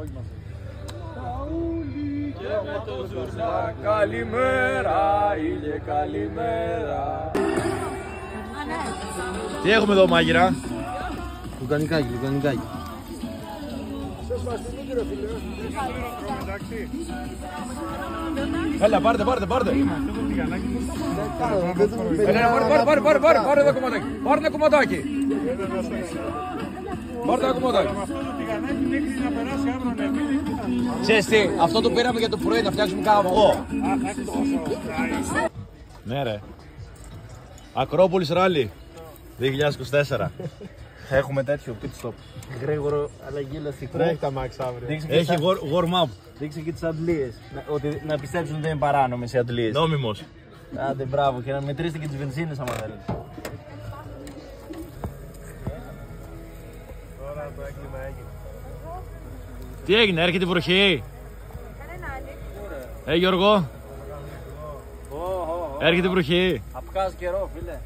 Όχι μαζί. Καλημέρα, ήλιε, καλημέρα. Τι έχουμε εδώ, μάγειρα? Λουκανικάκι, λουκανικάκι. Έλα, πάρτε. Πάρε ένα κομματάκι. Πάρε ένα κομματάκι. Ξέρεις τι, αυτό το πήραμε για το πρωί να φτιάξουμε κάνα εγώ. Ναι ρε. Ακρόπολης Ράλι 2024. Έχουμε τέτοιο pit stop. Γρήγορο αλλαγή ελαστικού. Τρέχει τα Max αύριο. Έχει warm up. Δείξε και τις αντλίες. Ότι να πιστέψουν ότι δεν είναι παράνομες οι αντλίες. Νόμιμος. Άντε μπράβο και να μετρήσετε και τις βενζίνες άμα θέλετε. Τώρα το έγκλημα έγινε. Τι έγινε, έρχεται η βροχή? Γιώργο. Έρχεται η βροχή. Απκάζει καιρό φίλε.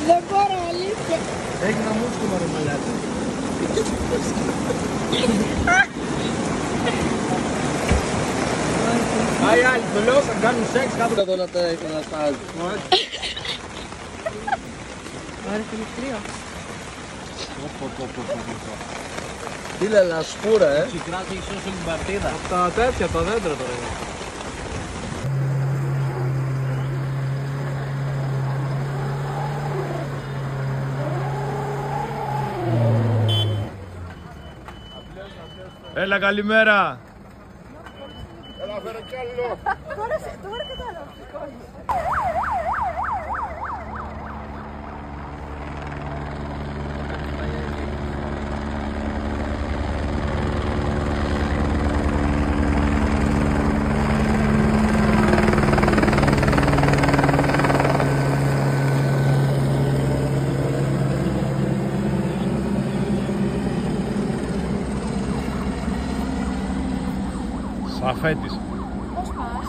Δεν μπορώ, αλήθεια. Έχει ένα μούσκουλο ρε μαλάκα. Πάει άλλοι, το λέω, θα κάνουν σεξ κάτω Εδώ να τα άζει. Ωραία, είναι κρύο. Τι λασπούρα Συγκράτη έχει σώσει την παρτίδα. Τα τέτοια, τα δέντρα τώρα. Έλα, καλημέρα. Έλα, φέρε κι άλλο. Τώρα κατάλαβα. Σαφέτης. Πώς πας?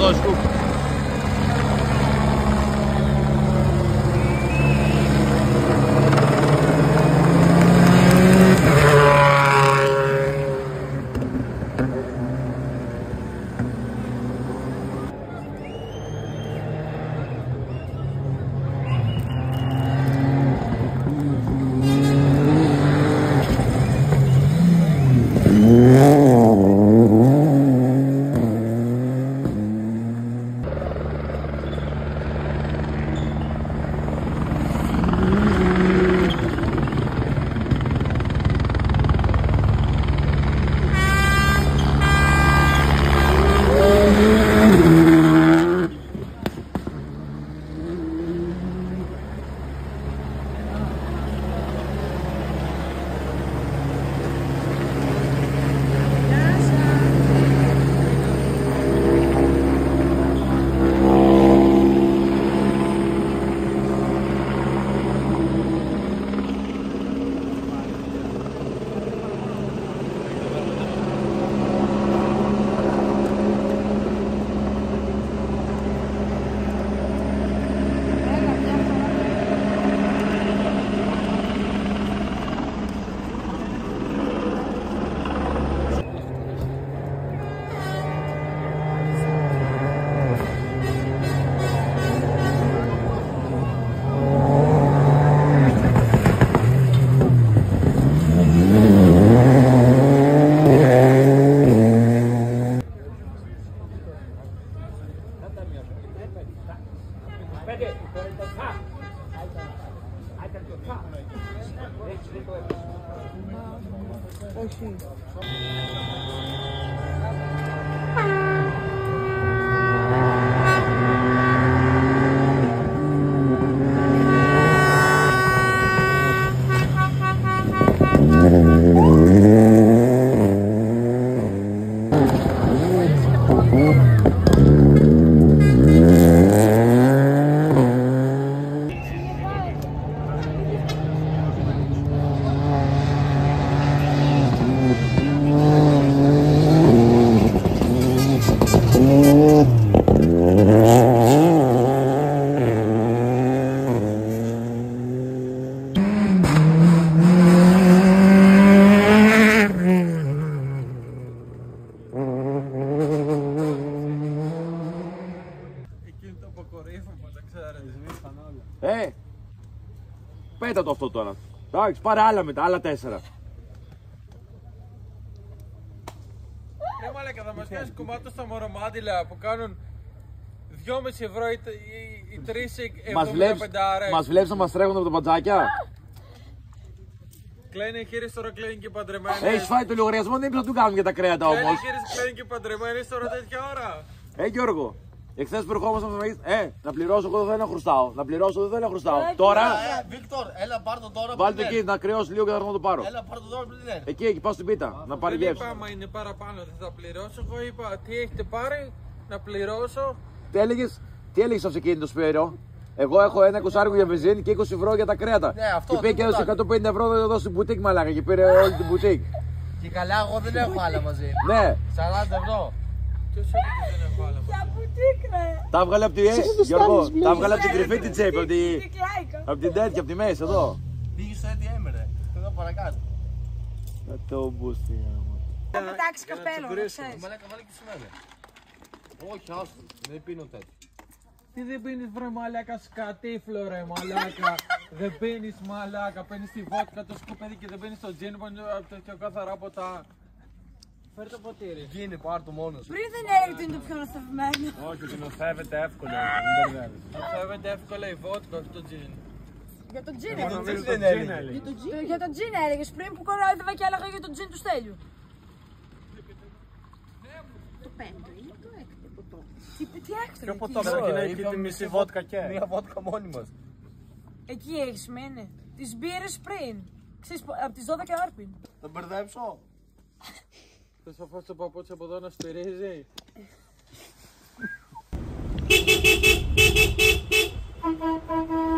το σκουπ. Πέτα το αυτό τώρα. Εντάξει, πάρε άλλα μετά, άλλα 4. Ναι, μαλάκα, θα μας κάνεις κομμάτι στα μορομάτιλα που κάνουν 2,5 ευρώ ή 3,75. Μας βλέπεις να μας τρέχουν από τα παντζάκια. Κλαίνε οι χείρες τώρα, κλαίνε και παντρεμένες. Έχεις φάει το λογαριασμό, δεν θα του κάνουμε για τα κρέατα Κλαίνε οι όμως. χείρες, κλαίνε και παντρεμένες τώρα τέτοια ώρα. Γιώργο, εχθές που ερχόμασταν να πληρώσω, εγώ δεν θέλω να χρωστάω. Να πληρώσω, δεν θέλω να χρωστάω. Τώρα, Βίκτορ, έλα πάρ' το τώρα. βάλτε εκεί να κρυώσει λίγο και θα έρθω να το πάρω. Έλα πάρ' το τώρα πριν έρθει. Εκεί, πάω στην πίτα, να πάρει Δεν γεύση. είπα, άμα είναι παραπάνω δεν θα πληρώσω. Εγώ είπα, τι έχετε πάρει, να πληρώσω. Τι έλεγες στο αυτοκίνητο Σπύρο? Εγώ έχω ένα 20 για βενζίνη και 20 ευρώ για τα κρέατα. Ναι, αυτό, και πήγε και έδωσε 150 ευρώ εδώ στην μπουτίκ μαλάκα και πήρε όλη την μπουτίκ. Και καλά, εγώ δεν έχω άλλα μαζί. Ναι, 40 ευρώ. Ποιος είπε ότι δεν έχω άλλα. τα έβγαλε από τη Γιώργο, τα έβγαλε από την κρυφή την τσέπη, από την τέτοια, από τη μέση εδώ. Πήγε στο ATM ρε, εδώ παρακάτω. Το μπούστι. Θα πετάξει καπέλο, να ξέρεις. Μαλάκα, βάλε και σημαίνει. Όχι, άστο, δεν πίνω τέτοιο. Τι δεν πίνεις βρε μαλάκα, σκατήφλο ρε μαλάκα. Δεν πίνεις μαλάκα, παίρνεις τη βότκα, το σκουπέδι και δεν πίνεις το τζιν που είναι από τα πιο καθαρά ποτά. Φέρε το ποτήρι. Γίνει, πάρ' το μόνος. Πριν δεν έλεγε ότι είναι το πιο νοθευμένο. Όχι, ότι νοθεύεται εύκολα. Νοθεύεται εύκολα η βότκα, όχι το τζιν. Για τον τζιν Για το έλεγες. τζιν δεν έλεγε. Για τον τζιν έλεγες πριν που κοροϊδεύα και έλεγα για τον τζιν του Στέλιου. Το πέμπτο είναι το έκτο ποτό. Τι έκτο? Ποιο ποτό, πρέπει να έχει τη μισή βότκα και. Μία βότκα μόνοι μας. Εκεί έχεις μείνει. Τις μπήρες πριν. Ξέρεις, από τις 12 άρπιν. Θα μπερδέψω. Θες να φας το παπούτσι από εδώ να στηρίζει. Thank you.